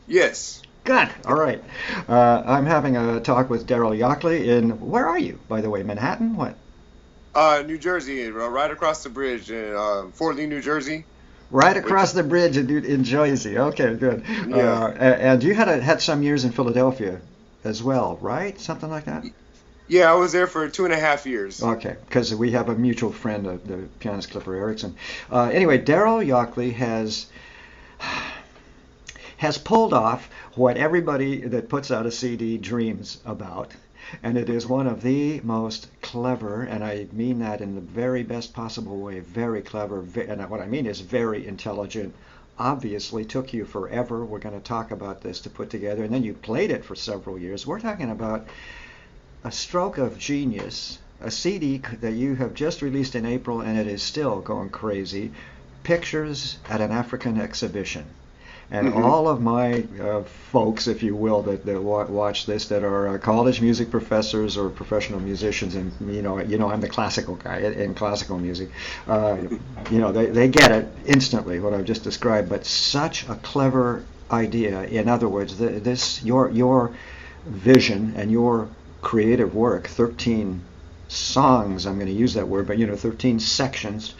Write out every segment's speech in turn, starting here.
Yes. Good. All right. I'm having a talk with Darryl Yokley in, where are you, by the way? Manhattan? What? New Jersey, right across the bridge in Fort Lee, New Jersey. Right Which, across the bridge in Jersey. Okay, good. yeah, And you had some years in Philadelphia as well, right? Something like that? yeah, I was there for 2.5 years. Okay, because we have a mutual friend, the pianist Clipper Erickson. Anyway, Darryl Yokley has pulled off what everybody that puts out a CD dreams about. And it is one of the most clever, and I mean that in the very best possible way, very clever, and what I mean is very intelligent. Obviously took you forever. We're going to talk about this to put together, and then you played it for several years. We're talking about a stroke of genius, a CD that you have just released in April, and it is still going crazy. Pictures at an African exhibition. And Hmm. all of my folks, if you will, that watch this, that are college music professors or professional musicians, and you know, I'm the classical guy in classical music. Uh, they get it instantly what I've just described. But such a clever idea. In other words, this your vision and your creative work, 13 songs, I'm going to use that word, but 13 sections,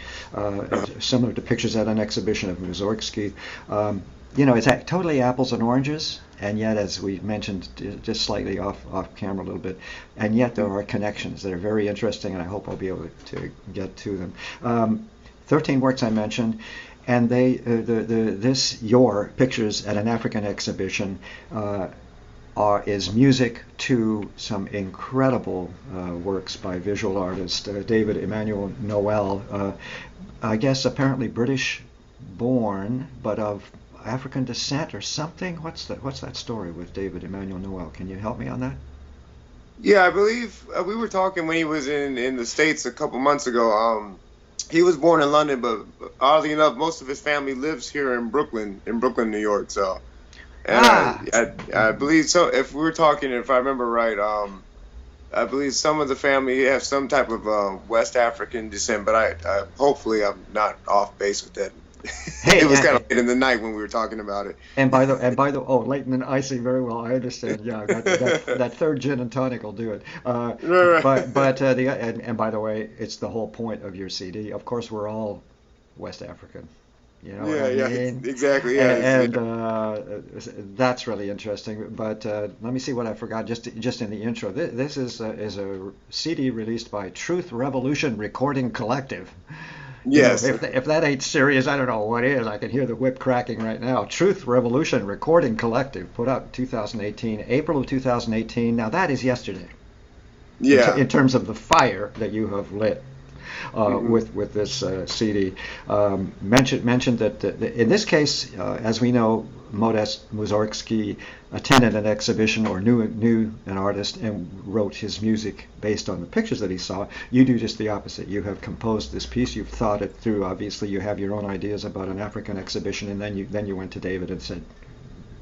similar to pictures at an exhibition of Mussorgsky. It's totally apples and oranges, and yet, as we mentioned just slightly off camera a little bit, and yet there are connections that are very interesting, and I hope I'll be able to get to them. 13 works I mentioned, and your pictures at an African exhibition is music to some incredible works by visual artist David Emmanuel Noel. I guess apparently British born, but of African descent or something. What's that story with David Emmanuel Noel? Can you help me on that? Yeah, I believe we were talking when he was in the States a couple months ago. He was born in London, but oddly enough, most of his family lives here in Brooklyn, New York. So, and Ah, I believe so. If we were talking, if I remember right, I believe some of the family have some type of West African descent, but I hopefully I'm not off base with that. It was kind of hey, late in the night when we were talking about it. and by the oh, Leighton, I see very well. I understand. Yeah, that third gin and tonic will do it. Right, right. But and by the way, it's the whole point of your CD. Of course, we're all West African. You know what Yeah, I yeah, mean? exactly. Yeah, And that's really interesting. But let me see what I forgot just in the intro. This is a CD released by Truth Revolution Recording Collective. yes. If that ain't serious, I don't know what is. I can hear the whip cracking right now. Truth Revolution Recording Collective, put out in 2018, April of 2018. Now that is yesterday Yeah. in terms of the fire that you have lit Hmm. with this CD. Mentioned that in this case, as we know, Modest Mussorgsky attended an exhibition or knew an artist and wrote his music based on the pictures that he saw. You do just the opposite. You have composed this piece. You've thought it through. Obviously, you have your own ideas about an African exhibition, and then you went to David and said,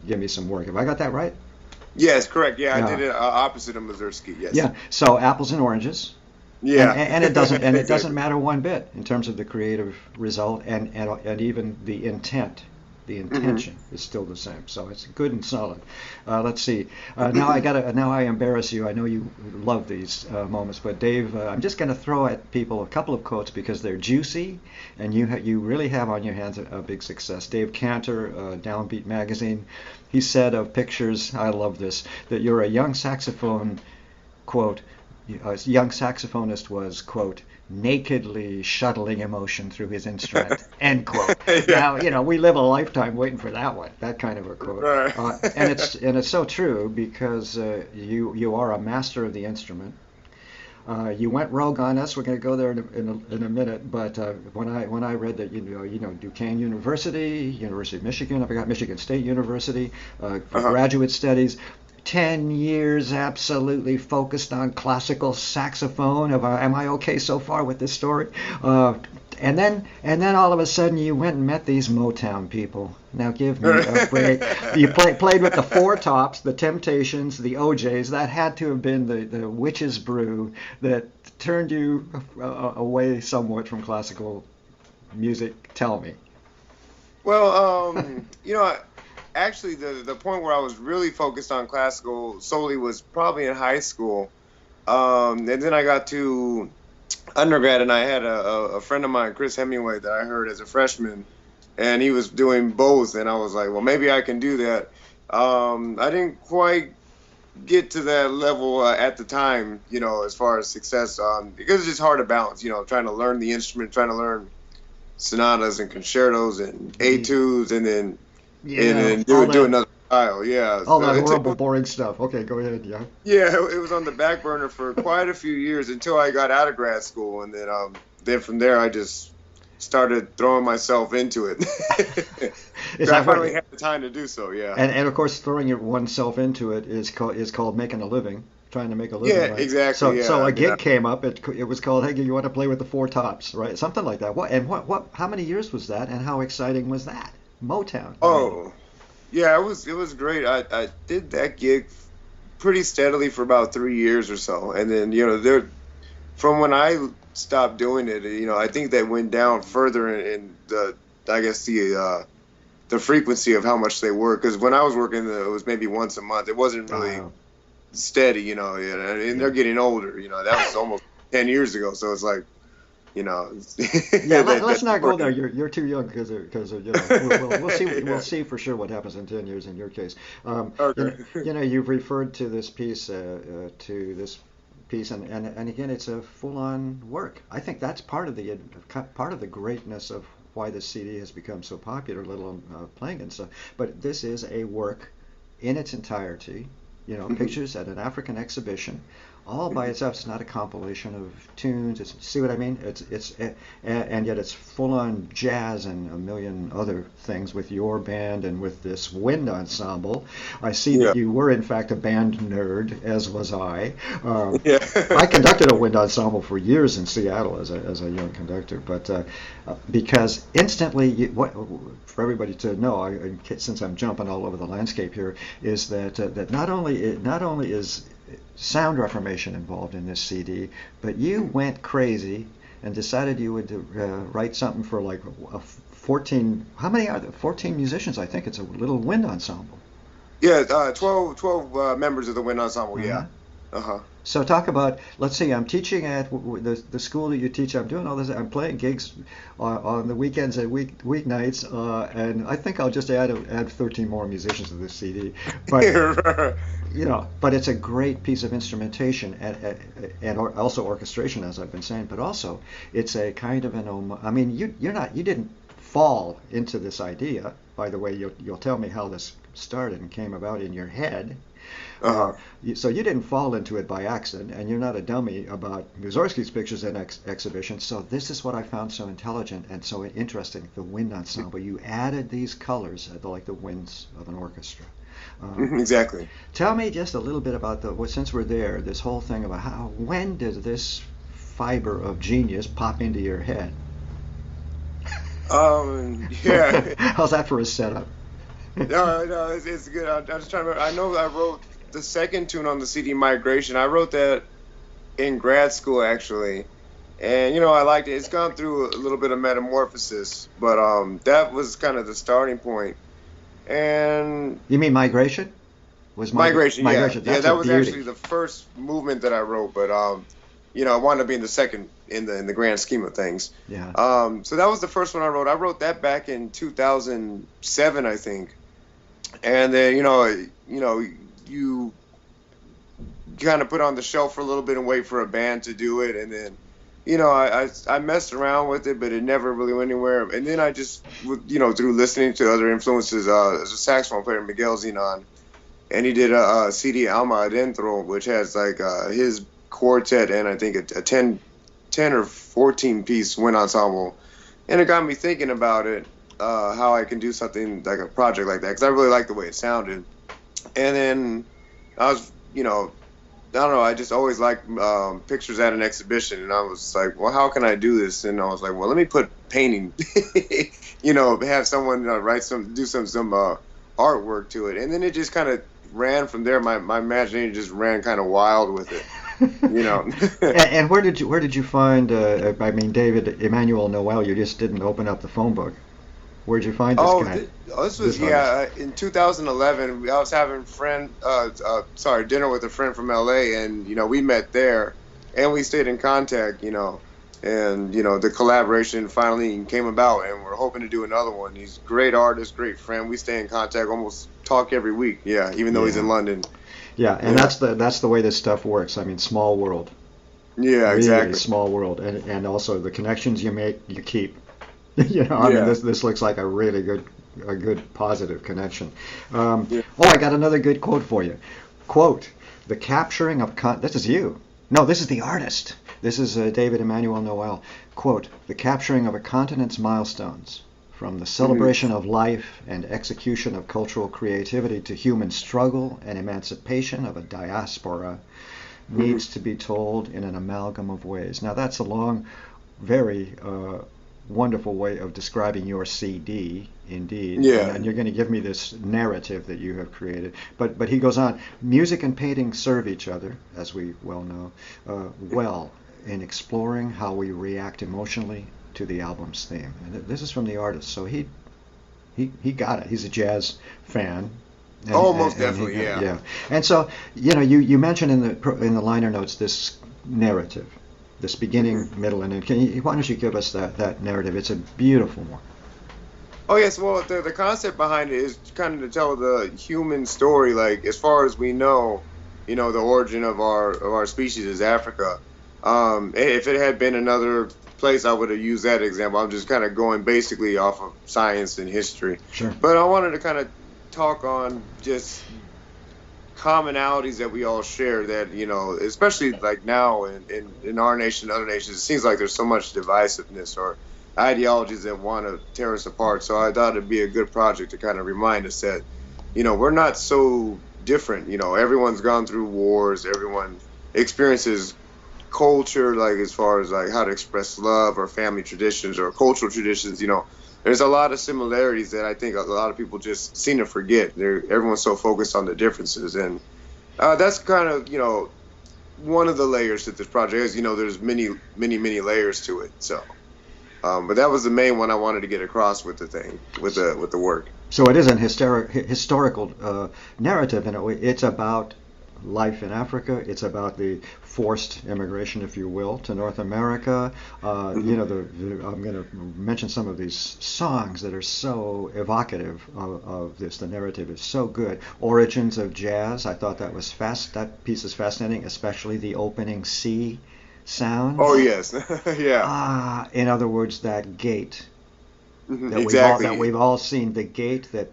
"Give me some work." Have I got that right? Yes, correct. Yeah, I Yeah. did it opposite of Mazursky. Yes. Yeah. So apples and oranges. and Yeah. and it doesn't Exactly. matter one bit in terms of the creative result and even the intent. The Hmm. intention is still the same, so it's good and solid. Let's see. Now I embarrass you. I know you love these moments, but Dave, I'm just going to throw at people a couple of quotes because they're juicy, and you really have on your hands a big success. Dave Cantor, Downbeat magazine, he said of pictures, I love this, that you're a young saxophone, quote, a young saxophonist was, quote, nakedly shuttling emotion through his instrument, end quote. Yeah. Now, we live a lifetime waiting for that one, that kind of a quote. Right. And it's so true because you are a master of the instrument. You went rogue on us. We're going to go there in a minute. But when I read that Duquesne University, University of Michigan, I forgot Michigan State University for Uh-huh. graduate studies, 10 years absolutely focused on classical saxophone. Am I okay so far with this story? Uh, and then all of a sudden you went and met these Motown people. Now give me a break. You played with the Four Tops, the Temptations, the OJs. That had to have been the witch's brew that turned you away somewhat from classical music. Tell me. Well, actually the point where I was really focused on classical solely was probably in high school. And then I got to undergrad, and I had a friend of mine, Chris Hemingway, that I heard as a freshman, and he was doing both, and I was like, well, maybe I can do that. I didn't quite get to that level at the time, as far as success, because it's just hard to balance, trying to learn the instrument, trying to learn sonatas and concertos and etudes, and then do another style. Yeah, all that horrible, boring stuff. Okay, go ahead. Yeah. Yeah, it was on the back burner for quite a few years until I got out of grad school, and then from there I just started throwing myself into it. I finally had the time to do so. Yeah. And of course, throwing oneself into it is called making a living. Trying to make a living. Yeah, right? exactly. So a gig came up. It was called, "Hey, you want to play with the Four Tops?" Right? Something like that. What? How many years was that? And how exciting was that? Motown. Oh, yeah, it was great. I did that gig pretty steadily for about 3 years or so, and then from when I stopped doing it, I think that went down further in the frequency of how much they work. Because when I was working, it was maybe once a month. It wasn't really steady, and they're getting older. That was almost 10 years ago. So it's like, yeah, let's not go there. You're too young because we'll see for sure what happens in 10 years in your case. Okay. You've referred to this piece and again, it's a full-on work. I think that's part of the greatness of why this CD has become so popular, let alone playing and stuff. But this is a work in its entirety. Pictures at an African exhibition, all by itself. It's not a compilation of tunes. See what I mean? And yet it's full-on jazz and a million other things with your band and with this wind ensemble. I see that you were in fact a band nerd, as was I. I conducted a wind ensemble for years in Seattle as a young conductor, but because instantly, for everybody to know, since I'm jumping all over the landscape here, is that not only is sound reformation involved in this CD, but you went crazy and decided you would write something for like 14. How many are there? 14 musicians, I think. It's a little wind ensemble. Yeah, 12 members of the wind ensemble. Yeah. So talk about, let's see, I'm teaching at the school that you teach. I'm doing all this. I'm playing gigs on the weekends and weeknights, and I think I'll just add 13 more musicians to this CD. But but it's a great piece of instrumentation and also orchestration, as I've been saying. But also, it's a kind of an I mean, you didn't fall into this idea. By the way, you'll tell me how this started and came about in your head. So you didn't fall into it by accident, and you're not a dummy about Mussorgsky's pictures and exhibitions. So this is what I found so intelligent and so interesting, the wind ensemble. You added these colors, like the winds of an orchestra. Exactly. Tell me just a little bit about since we're there, this whole thing about when did this fiber of genius pop into your head? Yeah. How's that for a setup? No, it's good. I'm just trying to remember. I know I wrote the second tune on the CD, Migration. I wrote that in grad school, actually. And, I liked it. It's gone through a little bit of metamorphosis, but that was kind of the starting point. And you mean Migration? Migration, yeah. Yeah, that was actually the first movement that I wrote, but, I wanted to be in the second in the grand scheme of things. Yeah. So that was the first one I wrote. I wrote that back in 2007, I think. And then, you kind of put on the shelf for a little bit and wait for a band to do it. And then, I messed around with it, but it never really went anywhere. And then I just, through listening to other influences, there's a saxophone player, Miguel Zenon, and he did a CD, Alma Adentro, which has like his quartet and I think a 10 or 14 piece wind ensemble. And it got me thinking about it, how I can do something like a project like that, because I really liked the way it sounded. And then I was, I don't know, I just always liked pictures at an exhibition, and I was like, well, how can I do this? And I was like, well, let me put painting, have someone do some artwork to it. And then it just kind of ran from there. My imagination just ran kind of wild with it. And where did you find? David Emmanuel Noel. You just didn't open up the phone book. Where'd you find this Oh, guy? this was This artist. in 2011. I was having dinner with a friend from LA, and we met there, and we stayed in contact. And the collaboration finally came about, and we're hoping to do another one. He's a great artist, great friend. We stay in contact, almost talk every week. Yeah, even though he's in Yeah. London. Yeah, and Yeah, that's the way this stuff works. I mean, small world, yeah, really exactly. small world, and also the connections you make, you keep. I mean, Yeah, this looks like a good positive connection. yeah. Oh, I got another good quote for you. Quote: "The capturing of this is you. No, this is the artist. This is David Emmanuel Noel. Quote: The capturing of a continent's milestones, from the Hmm. celebration of life and execution of cultural creativity to human struggle and emancipation of a diaspora, Hmm. needs to be told in an amalgam of ways." Now that's a long, very wonderful way of describing your CD, indeed. Yeah. And you're going to give me this narrative that you have created. But he goes on, music and painting serve each other, as we well know, well in exploring how we react emotionally to the album's theme. And this is from the artist, so he got it. He's a jazz fan. Oh, most And he definitely. got, Yeah. yeah. And so, you mentioned in the liner notes this narrative, this beginning, Hmm. middle, and end. Why don't you give us that narrative? It's a beautiful one. Oh yes, well the concept behind it is kind of to tell the human story. Like as far as we know, the origin of our species is Africa. If it had been another place, I would have used that example. I'm just kind of going basically off of science and history, Sure. but I wanted to kind of talk on just commonalities that we all share. That especially like now in our nation, and other nations, it seems like there's so much divisiveness or ideologies that want to tear us apart. So I thought it'd be a good project to kind of remind us that, we're not so different. Everyone's gone through wars. Everyone experiences culture, like as far as like how to express love or family traditions or cultural traditions. There's a lot of similarities that I think a lot of people just seem to forget. Everyone's so focused on the differences, and that's kind of one of the layers that this project is. There's many, many, many layers to it. So. But that was the main one I wanted to get across with the thing, with the work. So it is an historical narrative in a way. It's about life in Africa. It's about the forced immigration, if you will, to North America. Hmm. I'm going to mention some of these songs that are so evocative of this. The narrative is so good. Origins of Jazz. I thought that was fast. That piece is fascinating, especially the opening C Oh sounds. yes, yeah. In other words, that gate Hmm. that Exactly. we've all seen, the gate that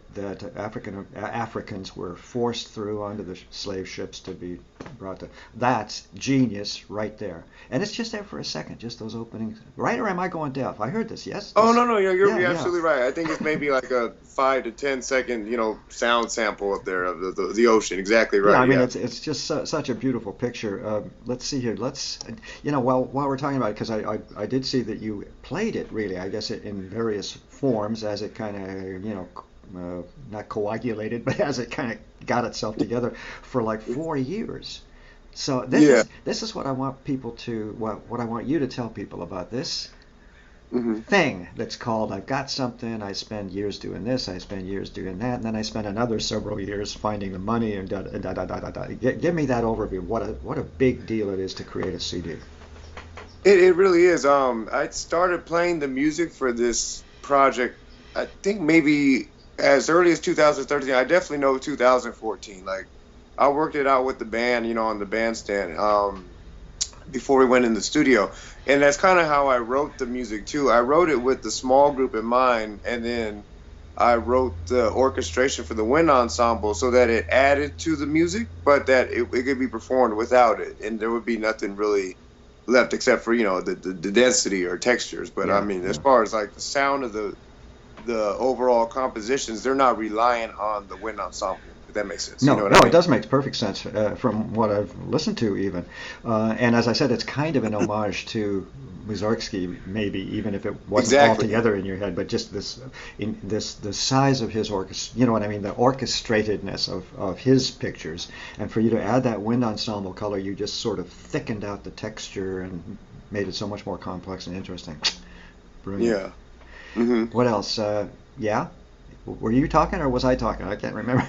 Africans were forced through onto the slave ships to be brought to. That's genius right there, and it's just there for a second, just those openings. Right, or am I going deaf? I heard this. Yes, Oh this. no, no, Yeah, you're yeah. absolutely right. I think it's maybe like a 5 to 10 second, sound sample up there of the ocean. Exactly Yeah, right. I mean Yeah. it's just such a beautiful picture. Let's see here. Let's while we're talking about it, because I did see that you played it really. I guess in various forms as it kind of not coagulated, but as it kind of got itself together for like 4 years. So Yeah. this is what I want people to what I want you to tell people about this Hmm. thing that's called I've got something. I spend years doing this. I spend years doing that, and then I spend another several years finding the money and da da da da da da. Give me that overview. What a big deal it is to create a CD. It really is. I started playing the music for this project. I think maybe as early as 2013. I definitely know 2014. Like I worked it out with the band, on the bandstand. Before we went in the studio. And that's kind of how I wrote the music too. I wrote it with the small group in mind, and then I wrote the orchestration for the wind ensemble so that it added to the music, but that it could be performed without it, and there would be nothing really left except for the density or textures. But I Yeah, mean, as yeah. far as like the sound of the overall compositions, they're not reliant on the wind ensemble. If that makes sense, you know No, what no, I it mean? does make perfect sense from what I've listened to, even. And as I said, it's kind of an homage to Mussorgsky, maybe, even if it wasn't Exactly. altogether in your head, but just the size of his orchestra. You know what I mean? The orchestratedness of his pictures, and for you to add that wind ensemble color, you just sort of thickened out the texture and made it so much more complex and interesting. Brilliant. Yeah. Hmm. What else? Yeah? Were you talking or was I talking? I can't remember.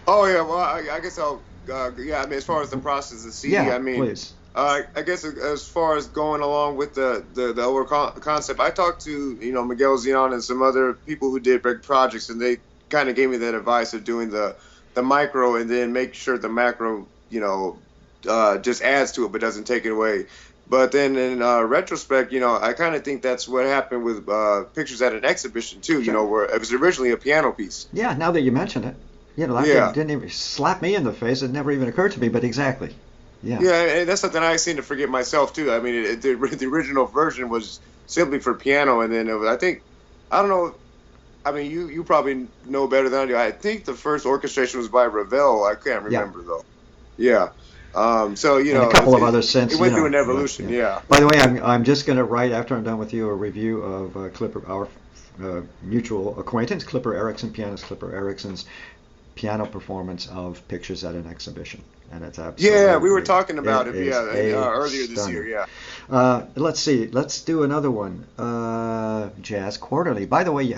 Oh yeah, well I guess I'll yeah. I mean, as far as the process of the CD, Yeah, I mean, please. I guess as far as going along with the overall concept, I talked to Miguel Zion and some other people who did big projects, and they kind of gave me that advice of doing the micro and then make sure the macro just adds to it but doesn't take it away. But then in retrospect, I kind of think that's what happened with pictures at an exhibition too. Sure. Where it was originally a piano piece. Yeah, now that you mention it, that Yeah. didn't even slap me in the face. It never even occurred to me, but exactly. Yeah. Yeah, and that's something I seem to forget myself too. I mean, the original version was simply for piano, and then it was, I don't know. I mean, you probably know better than I do. I think the first orchestration was by Ravel. I can't Yeah. remember though. Yeah. So And a couple of other synths. it went through an But, evolution. Yeah. by the way, I'm just going to write after I'm done with you a review of our mutual acquaintance, Clipper Erickson, pianist Clipper Erickson's piano performance of Pictures at an Exhibition, and it's absolutely. Yeah, we were talking about it. is Earlier this stunner. year. Yeah. Let's see. Let's do another one. Jazz Quarterly. By the way,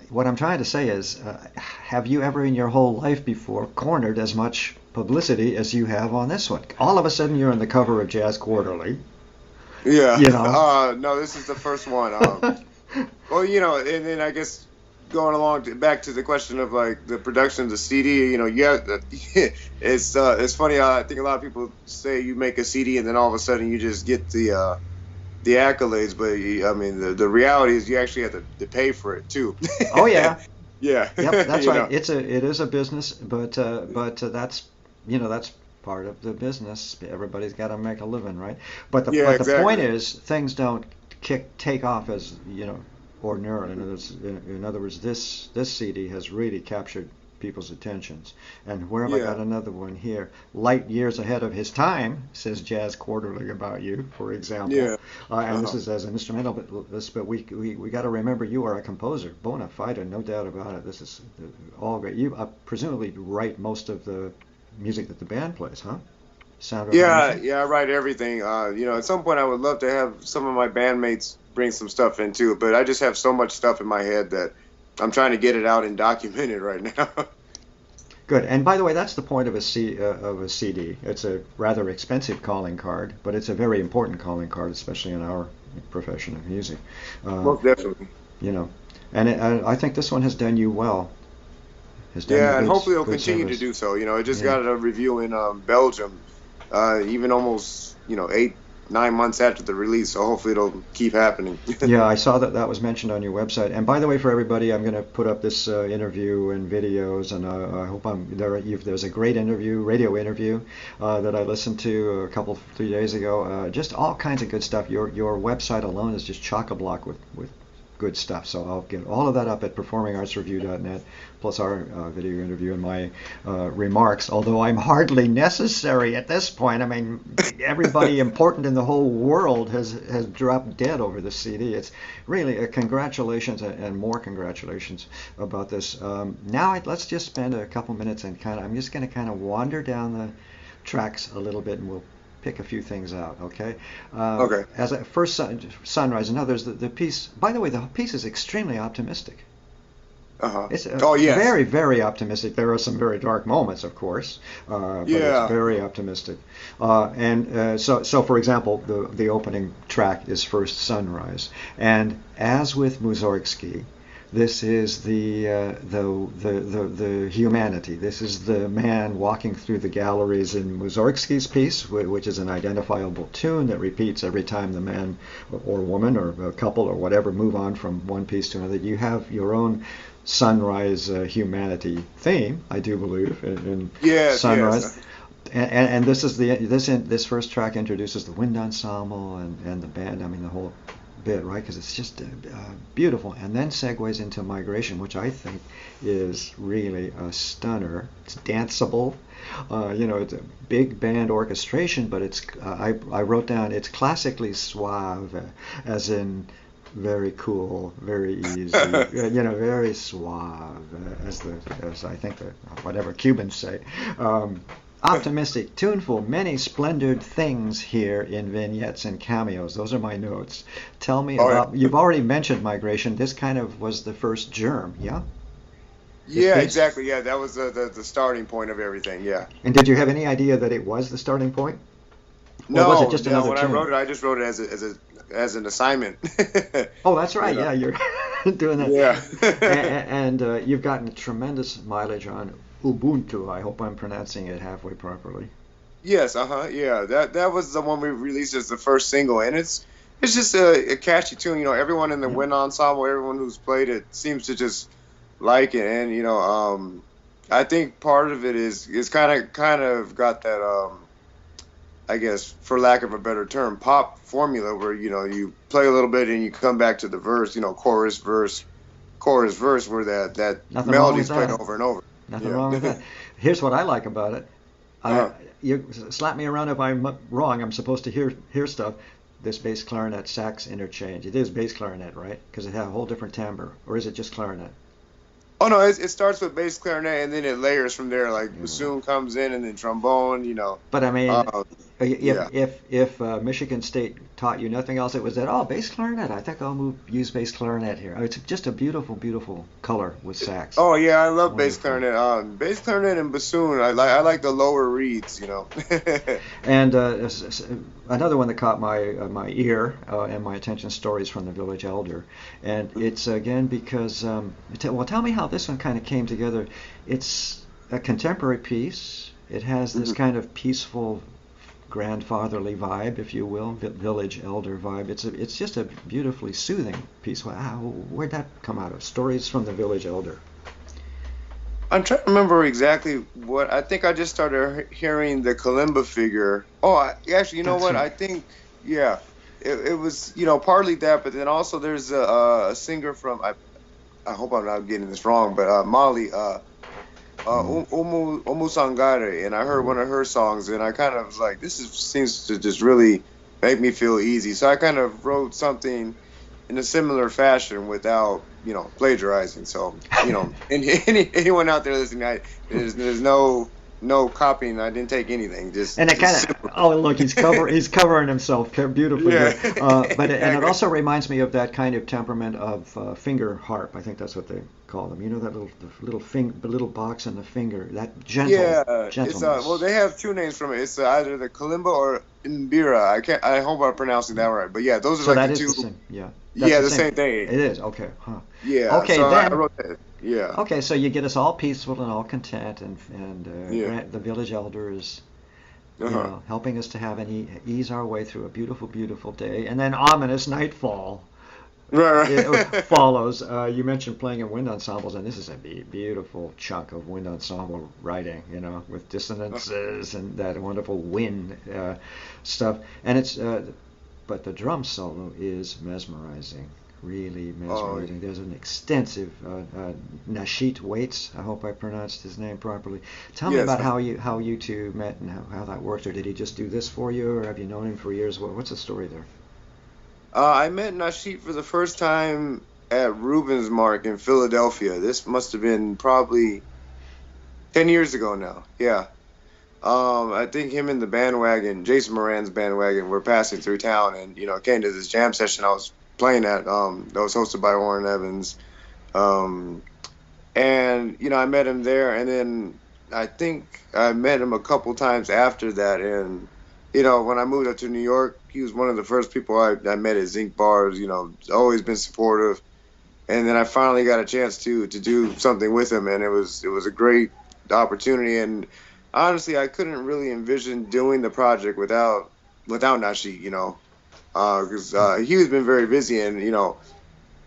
what I'm trying to say is, have you ever in your whole life before cornered as much publicity as you have on this one? All of a sudden, you're on the cover of Jazz Quarterly. Yeah. You know. No, this is the first one. Well, and then I guess going along back to the question of like the production of the CD, it's funny. I think a lot of people say you make a CD and then all of a sudden you just get the accolades, but I mean the reality is you actually have to pay for it too. Oh yeah. Yeah. Yep, that's You right. know. It is a business, but that's that's part of the business. Everybody's got to make a living, right? But Yeah, the exactly. point is, things don't take off as ordinarily. In other words, this CD has really captured people's attentions. And where have I Yeah. got another one here? Light years ahead of his time, says Jazz Quarterly about you, for example. Yeah. And this Uh-huh. is as an instrumental, but we got to remember you are a composer, bona fide, no doubt about it. This is all great. You presumably write most of the music that the band plays, huh? Sound Yeah, arranging? yeah, I write everything. At some point I would love to have some of my bandmates bring some stuff into it, but I just have so much stuff in my head that I'm trying to get it out and document it right now. Good. And by the way, that's the point of a CD. It's a rather expensive calling card, but it's a very important calling card, especially in our profession of music. Most definitely. You know, and I think this one has done you well. Has done Yeah, you and hopefully it'll good continue to service. do so. It just Yeah. got a review in Belgium, even almost 8, 9 months after the release. So hopefully it'll keep happening. Yeah, I saw that was mentioned on your website. And by the way, for everybody, I'm going to put up this interview and videos, and I hope there's a great radio interview that I listened to 3 days ago. Just all kinds of good stuff. Your website alone is just chock-a-block with good stuff. So I'll get all of that up at performingartsreview.net, plus our video interview and my remarks, although I'm hardly necessary at this point. I mean, everybody important in the whole world has dropped dead over this CD. It's really congratulations and more congratulations about this. Now let's just spend a couple minutes and I'm just going to kind of wander down the tracks a little bit, and we'll pick a few things out, okay? Okay. As a first sunrise, and there's the piece. By the way, the piece is extremely optimistic. Uh-huh. It's Oh, yes. very, very optimistic. There are some very dark moments, of course, but Yeah. it's very optimistic. So for example, the opening track is First Sunrise, and as with Mussorgsky, this is the humanity. This is the man walking through the galleries in Mussorgsky's piece, which is an identifiable tune that repeats every time the man or woman or a couple or whatever move on from one piece to another. You have your own sunrise humanity theme, I do believe, in Yes, Sunrise. yes. And this first track introduces the wind ensemble and the band. I mean, the whole bit, right? Because it's just beautiful, and then segues into Migration, which I think is really a stunner. It's danceable. It's a big band orchestration, but it's I wrote down it's classically suave, as in very cool, very easy, very suave, as I think whatever Cubans say. Optimistic, tuneful, many splendid things here in vignettes and cameos. Those are my notes. Tell me Oh about, yeah. you've already mentioned migration. This kind of was the first germ, yeah? This Yeah, base? exactly. Yeah, that was the starting point of everything. Yeah. And did you have any idea that it was the starting point? Or was it No, just no, another when I tune? wrote it, I just wrote it as an assignment. Oh, that's You right. know. Yeah, you're doing that. Yeah. And you've gotten tremendous mileage on Ubuntu. I hope I'm pronouncing it halfway properly. Yes, uh-huh. Yeah. That was the one we released as the first single, and it's just a catchy tune. You know, everyone in the Yeah, wind ensemble, everyone who's played it seems to just like it, and I think part of it is kind of got that I guess, for lack of a better term, pop formula where, you play a little bit and you come back to the verse, chorus, verse, where that nothing wrong melody with is played that. over and over. Nothing Yeah. wrong with that. Here's what I like about it. I, uh, you slap me around if I'm wrong. I'm supposed to hear stuff. This bass clarinet sax interchange. It is bass clarinet, right? Because it had a whole different timbre, or is it just clarinet? oh no, it starts with bass clarinet and then it layers from there. Like Yeah. bassoon comes in and then trombone. But I mean, Uh, yeah. if Michigan State taught you nothing else, it was that, oh, bass clarinet. I think I'll use bass clarinet here. It's just a beautiful, beautiful color with sax. Oh yeah, I love bass Wonderful. clarinet. Bass clarinet and bassoon. I like the lower reeds. And another one that caught my ear and my attention, Stories from the Village Elder, and it's again because well, tell me how this one kind of came together. It's a contemporary piece. It has this Mhm. kind of peaceful, grandfatherly vibe, if you will, village elder vibe. It's just a beautifully soothing piece. Where'd that come out of? Stories from the Village Elder. I'm trying to remember exactly what. I think I just started hearing the kalimba figure. Oh, actually, you know That's what? right. I think, yeah, it was, partly that, but then also there's a singer from, I hope I'm not getting this wrong, but Mali, Mm. Umu Sangare, and I heard one of her songs, and I kind of was like, seems to just really make me feel easy. So I kind of wrote something in a similar fashion without, plagiarizing. So, anyone out there listening, there's no copying. I didn't take anything. And it kind Just of, oh look, he's covering himself beautifully yeah, here. But and it exactly. also reminds me of that kind of temperament of finger harp. I think that's what they call them. You know that the little box on the finger, that Yeah, it's well, gentleness. they have two names from it. It's either the kalimba or imbira. I can't. I hope I'm pronouncing that right. But yeah, those are So like the that is two. the same. Yeah, that's Yeah, the the same. same thing. It is okay, huh? Yeah, Okay, so I then. wrote that. Yeah, Okay, so you get us all peaceful and all content, and yeah. the village elder is, Uh-huh. helping us to have ease our way through a beautiful, beautiful day, and then ominous nightfall Right, it right. follows. You mentioned playing in wind ensembles, and this is a beautiful chunk of wind ensemble writing, with dissonances and that wonderful wind stuff. And but the drum solo is mesmerizing, really Oh, mesmerizing. There's an extensive Nashit Waits. I hope I pronounced his name properly. Tell me yes. about how you two met and how that worked, or did he just do this for you, or have you known him for years? What's the story there? I met Nasheed for the first time at Rubens Mark in Philadelphia. This must have been probably 10 years ago now. Yeah. I think him and the bandwagon, Jason Moran's bandwagon, were passing through town and, came to this jam session I was playing at, that was hosted by Warren Evans. Um, and, I met him there, and then I think I met him a couple times after that. And, when I moved up to New York, he was one of the first people I met at Zinc Bars, always been supportive. And then I finally got a chance to do something with him, and it was a great opportunity. And honestly, I couldn't really envision doing the project without Nashi, because he has been very busy, and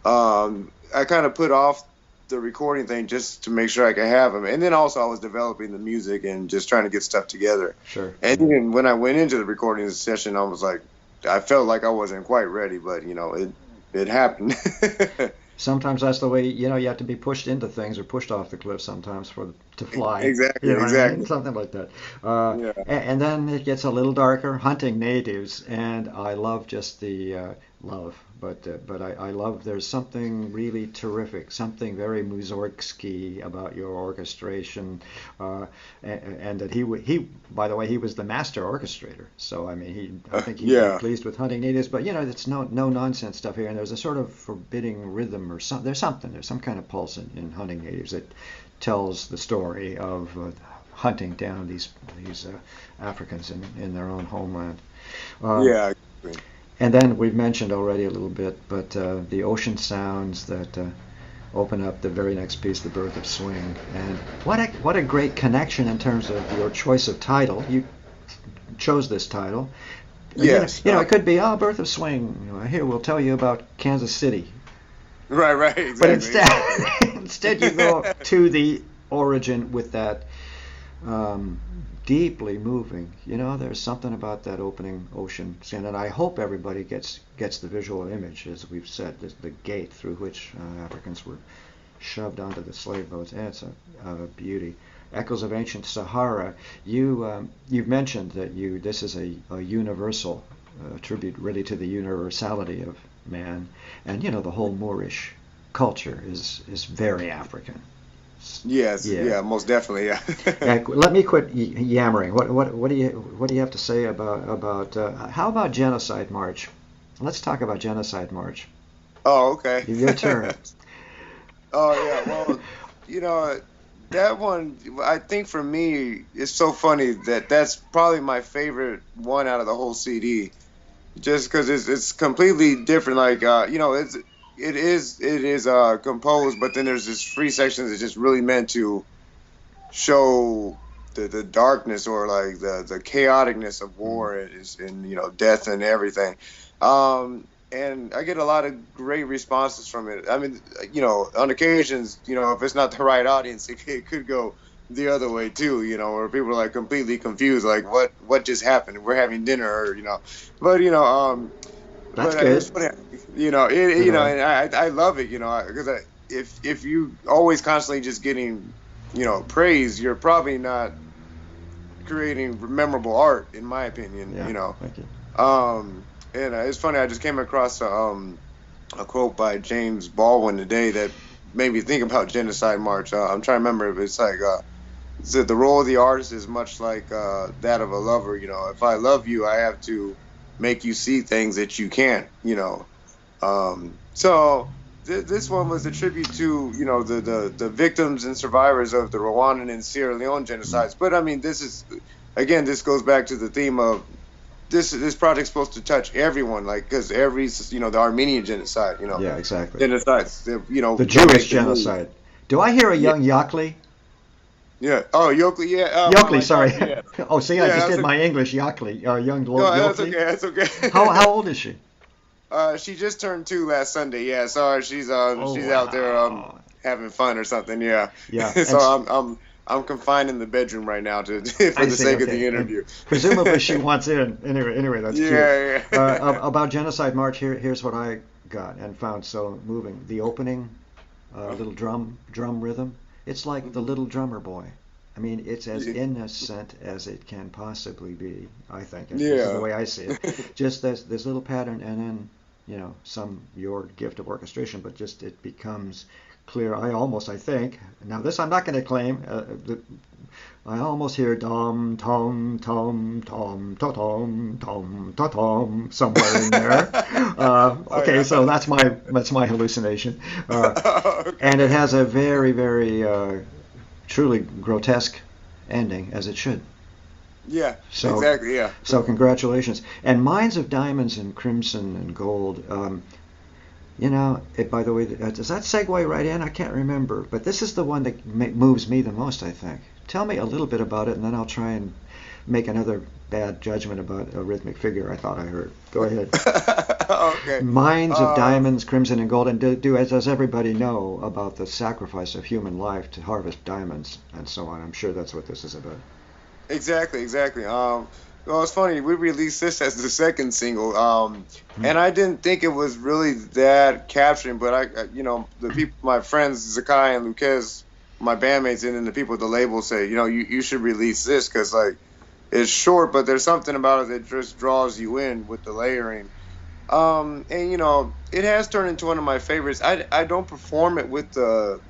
I kind of put off the recording thing just to make sure I could have him. And then also I was developing the music and just trying to get stuff together. Sure. And Yeah. even when I went into the recording session, I was like, I felt like I wasn't quite ready, but it happened. Sometimes that's the way, you have to be pushed into things or pushed off the cliff sometimes to fly. Exactly, You know what I mean? exactly. Something like that. Yeah. And then it gets a little darker, hunting natives, and I love just the love, but I love. There's something really terrific, something very Mussorgsky about your orchestration, and that he by the way he was the master orchestrator. So I mean I think he'd be Yeah. pleased with Hunting Natives. But it's no nonsense stuff here, and there's a sort of forbidding rhythm or something. There's some kind of pulse in Hunting Natives that tells the story of hunting down these Africans in their own homeland. Um, Yeah. and then we've mentioned already a little bit, but the ocean sounds that open up the very next piece, The Birth of Swing. And what a great connection in terms of your choice of title. You chose this title. Yes. It could be, Birth of Swing. Here, we'll tell you about Kansas City. Right. Exactly. But instead you go to the origin with that deeply moving. There's something about that opening ocean scene, and I hope everybody gets the visual image, as we've said, the gate through which Africans were shoved onto the slave boats. And it's a beauty. Echoes of Ancient Sahara. You've mentioned that this is a universal tribute, really, to the universality of man, and the whole Moorish culture is very African. Yes. Yeah. Most definitely. Yeah. Let me quit yammering. What do you have to say about how about Genocide March? Let's talk about Genocide March. Oh, okay. Your turn. Oh, yeah. Well, that one, I think for me, it's so funny that's probably my favorite one out of the whole CD, just because it's completely different. Like, it is composed, but then there's this free section that's just really meant to show the darkness, or like the chaoticness of war and death and everything. And I get a lot of great responses from it. I mean, on occasions, if it's not the right audience, it could go the other way too, where people are like completely confused, like what just happened? We're having dinner, but That's but good. it's funny, and I love it, because if you always constantly just getting, praise, you're probably not creating memorable art, in my opinion. Thank you. And it's funny, I just came across a quote by James Baldwin today that made me think about Genocide March. I'm trying to remember, but it's like, it said, the role of the artist is much like that of a lover. If I love you, I have to make you see things that you can't. So this one was a tribute to the victims and survivors of the Rwandan and Sierra Leone genocides. But I mean, this goes back to the theme of this project's supposed to touch everyone, like, because the Armenian genocide, Yeah, exactly. genocides, The Jewish genocide. Do I hear a young yokley? Yeah. Oh, yokley. Yeah. Yokley, my sorry. God, yeah. Oh, see, I Yeah, just that's did my English yokley. Young No, that's yokley. okay. That's okay. How old is she? She just turned 2 last Sunday. Yeah. So she's Oh, out there wow. having fun or something. Yeah. Yeah. So I'm confined in the bedroom right now for the sake of the interview. Presumably she wants in. Anyway, that's cute. Yeah. About Genocide March, here's what I got and found so moving. The opening little drum rhythm. It's like the Little Drummer Boy. I mean, it's as innocent as it can possibly be, I think. This is the way I see it. Just this little pattern, and then, your gift of orchestration, but just it becomes clear. I think, now this I'm not going to claim, I almost hear tom, tom, tom, tom, tom, tom, tom, tom, tom, somewhere in there. Okay, so that's my hallucination. Okay. And it has a very, very truly grotesque ending, as it should. Yeah. So, exactly. Yeah. So congratulations. And Mines of Diamonds and Crimson and Gold. By the way, does that segue right in? I can't remember, but this is the one that moves me the most, I think. Tell me a little bit about it, and then I'll try and make another bad judgment about a rhythmic figure I thought I heard. Go ahead. Okay. Mines of Diamonds, Crimson, and Gold. And does everybody know about the sacrifice of human life to harvest diamonds and so on? I'm sure that's what this is about. Exactly. Well, it's funny. We released this as the second single, and I didn't think it was really that capturing. But the people, my friends Zakai and Lucas, my bandmates, and then the people at the label say, you should release this because like it's short, but there's something about it that just draws you in with the layering. And it has turned into one of my favorites. I don't perform it with the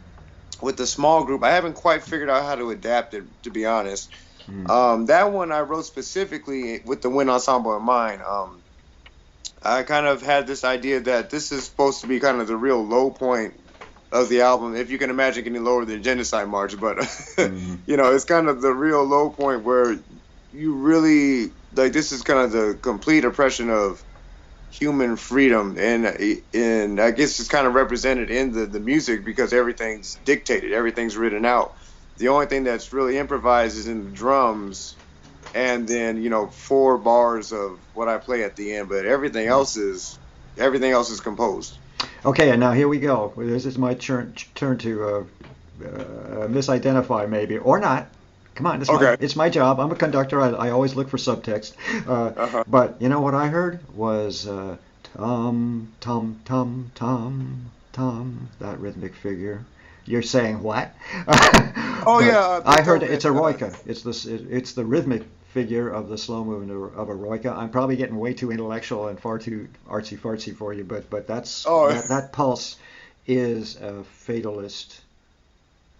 small group. I haven't quite figured out how to adapt it, to be honest. Mm. That one I wrote specifically with the wind ensemble in mind. I kind of had this idea that this is supposed to be kind of the real low point of the album, if you can imagine getting lower than Genocide March. But Mm. it's kind of the real low point where you really like. This is kind of the complete oppression of human freedom, and I guess it's kind of represented in the music because everything's dictated, everything's written out. The only thing that's really improvised is in the drums, and then 4 bars of what I play at the end, but everything else is composed. Okay, and now here we go. This is my turn to misidentify, maybe or not. Come on, Okay. it's my job. I'm a conductor. I always look for subtext. Uh-huh. But you know what I heard was tom tom tom tom tom, that rhythmic figure. You're saying what? Oh But yeah, I heard Beethoven. it's a roika. It's the rhythmic figure of the slow movement of a roika. I'm probably getting way too intellectual and far too artsy fartsy for you, but Oh, that pulse is a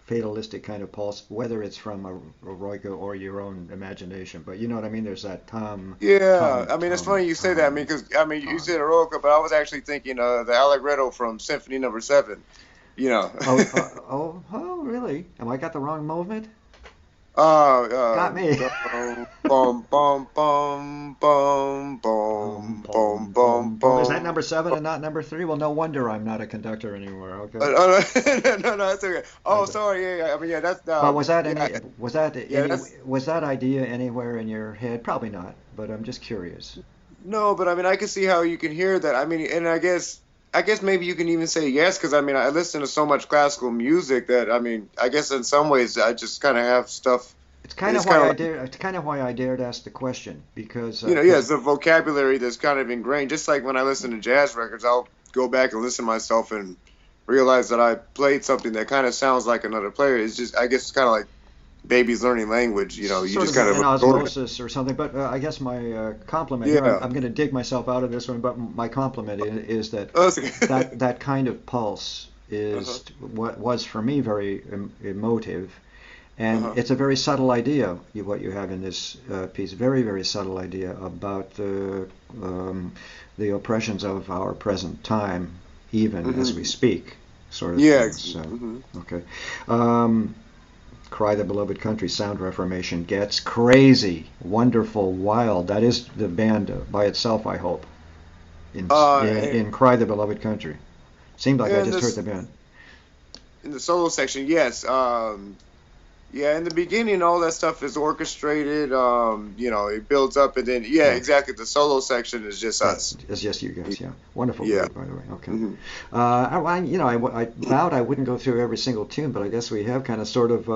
fatalistic kind of pulse, whether it's from a roika or your own imagination. But you know what I mean? There's that tom yeah. tom I mean, it's tom funny you say that. I mean, tom because you tom. said Eroica, but I was actually thinking the Allegretto from Symphony Number Seven. You know. Oh, really? Am I got the wrong movement? Got Uh, me. bum bum bum bum Boom, bum bum boom, bum boom, boom. Is that bum. number seven and not number three? Well, no wonder I'm not a conductor anymore. Okay. No, that's okay. I, Oh, sorry. Yeah, yeah. I mean, yeah. That's but was that yeah, yeah. That's was that idea anywhere in your head? Probably not, but I'm just curious. no, but I mean, I can see how you can hear that. I mean, and I guess maybe you can even say yes, because I mean, I listen to so much classical music that I mean, I guess in some ways I just kind of have stuff. It's kind of like It's kind of why I dared ask the question because yeah, it's the vocabulary that's kind of ingrained. Just like when I listen to jazz records, I'll go back and listen to myself and realize that I played something that kind of sounds like another player. It's just, I guess, it's kind of like babies learning language. You sort just of kind of an absorb it. osmosis or something. But I guess my compliment here, Yeah. I'm going to dig myself out of this one, but my compliment is that Oh, that's okay. that kind of pulse Uh-huh. is what was for me very emotive. And Uh-huh. it's a very subtle idea, what you have in this piece. Very, very subtle idea about the oppressions of our present time, even as we Hmm. speak, sort of Yeah. things. So, Hmm. okay. Um, Cry the Beloved Country sound reformation gets crazy, wonderful, wild. That is the band by itself, I hope, And, in Cry the Beloved Country. Seemed like I and just heard this the band. in the solo section, yes. Yeah, in the beginning, all that stuff is orchestrated. It builds up, and then yeah, Yeah. exactly. The solo section is just Right, us. it's just you guys, yeah. Wonderful Yeah. group, by the way. Okay. Hmm. I vowed I wouldn't go through every single tune, but I guess we have kind of sort of.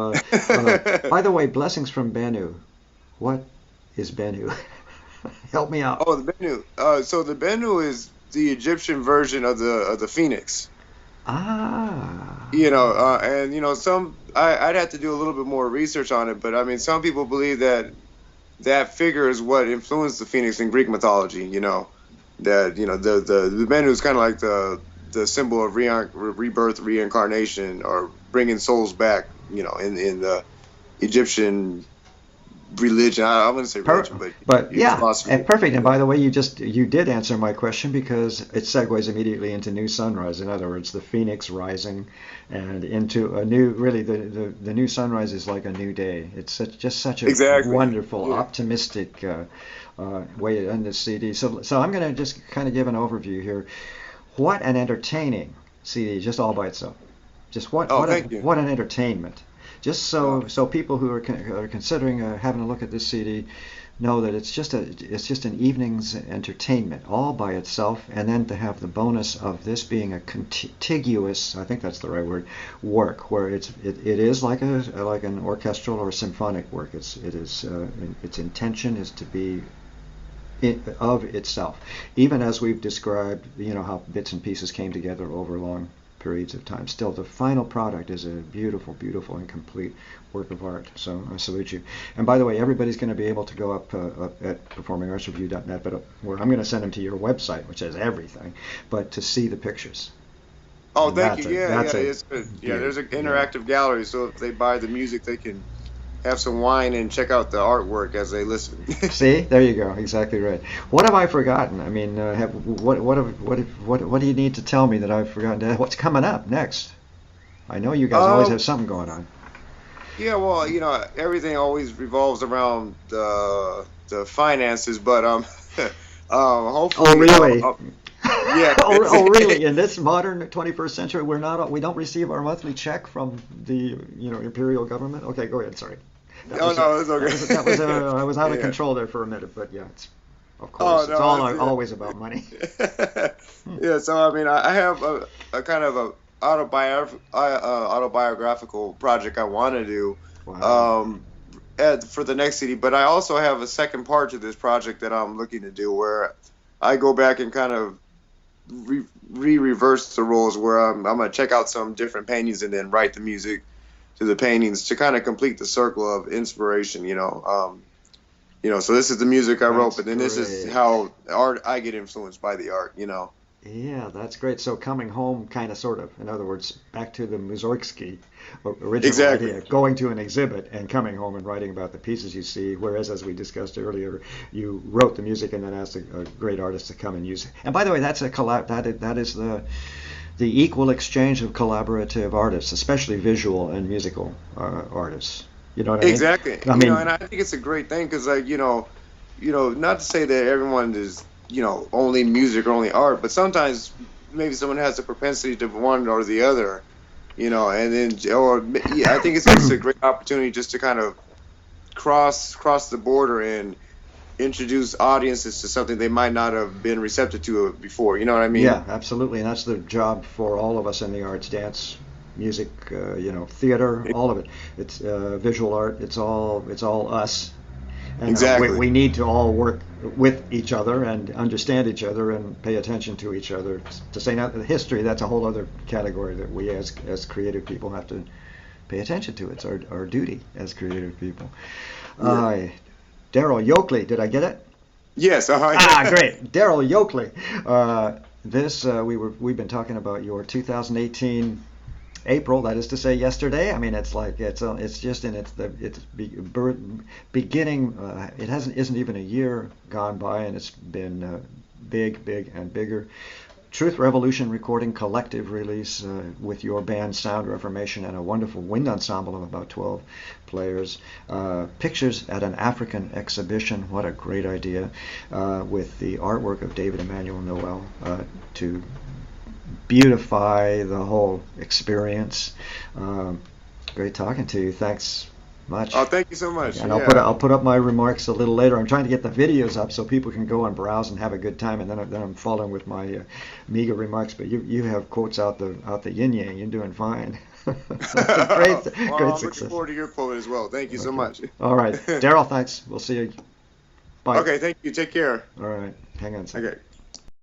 By the way, blessings from Bennu. What is Bennu? Help me out. Oh, the Bennu. So the Bennu is the Egyptian version of the phoenix. Ah. And I'd have to do a little bit more research on it, but I mean, some people believe that that figure is what influenced the phoenix in Greek mythology. That the Bennu is kind of like the symbol of rebirth, reincarnation, or bringing souls back. In the Egyptian religion. I wouldn't say religion, but But yeah, philosophy. and perfect. And by the way, you did answer my question because it segues immediately into new sunrise. In other words, the phoenix rising, and into a new. Really, the new sunrise is like a new day. It's just such a Exactly. wonderful, Yeah. optimistic way to end this CD. So I'm going to just kind of give an overview here. What an entertaining CD, just all by itself. Just Oh, thank you. what an entertainment. Just Oh, so people who are considering having a look at this CD know that it's just an evening's entertainment all by itself, and then to have the bonus of this being a contiguous, I think that's the right word, work where it is like an orchestral or symphonic work. Its intention is to be of itself, even as we've described, how bits and pieces came together over long periods of time. Still, the final product is a beautiful, beautiful and complete work of art. So I salute you. And by the way, everybody's going to be able to go up at performingartsreview.net, but where I'm going to send them to your website, which has everything, but to see the pictures. Oh, And thank you. Yeah, that's it's good. Yeah, there's an yeah. interactive gallery, so if they buy the music, they can have some wine and check out the artwork as they listen. See, there you go. Exactly right. What have I forgotten? I mean, what do you need to tell me that I've forgotten? What's coming up next? I know you guys always Um, have something going on. yeah, well, everything always revolves around the finances, but Oh, hopefully, really? yeah, Oh, really? In this modern 21st century, we don't receive our monthly check from the imperial government. Okay, go ahead. Sorry. That no, was no, it's okay. I was out of Yeah. control there for a minute, but yeah, of Oh course, it's no, all it's always about money. Hmm. yeah. So I mean, I have a kind of a autobiographical project I want to do Wow. um, for the next CD, but I also have a second part to this project that I'm looking to do where I go back and kind of reverse the roles where I'm gonna check out some different paintings and then write the music to the paintings to kind of complete the circle of inspiration. So this is the music I wrote, That's but then this is great. how art I get influenced by the art. Yeah, that's great. So coming home, kind of, sort of. In other words, back to the Mussorgsky original Exactly. idea, going to an exhibit and coming home and writing about the pieces you see. Whereas, as we discussed earlier, you wrote the music and then asked a great artist to come and use it. And by the way, that's a collab. That is the equal exchange of collaborative artists, especially visual and musical artists. You know what I mean? Exactly. I And mean, I think it's a great thing because, like, not to say that everyone is, only music or only art, but sometimes maybe someone has a propensity to one or the other, and then, or yeah, I think it's a great opportunity just to kind of cross the border and introduce audiences to something they might not have been receptive to before. You know what I mean? yeah, absolutely, and that's the job for all of us in the arts: dance, music, theater, all of it. It's visual art. It's all us, and Exactly. we need to all work with each other and understand each other and pay attention to each other. To say not history, that's a whole other category that we as creative people have to pay attention to. It's our duty as creative people. Yeah. Uh, Darryl Yokley, did I get it? Yes. Ah, great, Darryl Yokley. We've been talking about your 2018 April, that is to say, yesterday. I mean, it's like it's just in beginning. It isn't even a year gone by, and it's been big, big, and bigger. Truth Revolution recording collective release with your band Sound Reformation and a wonderful wind ensemble of about 12 players. Pictures at an African exhibition. What a great idea. With the artwork of David Emmanuel Noel to beautify the whole experience. Great talking to you. Thanks much. Oh, thank you so much. And Yeah. I'll put up my remarks a little later. I'm trying to get the videos up so people can go and browse and have a good time. And then I'm following with my meager remarks. But you have quotes out the yin yang. You're doing fine. great Well, great I'm looking success. forward to your quote as well. Thank you so Okay. much. All right, Darryl. Thanks. We'll see you. Bye. Okay, thank you. Take care. All right. Hang on a second. Okay.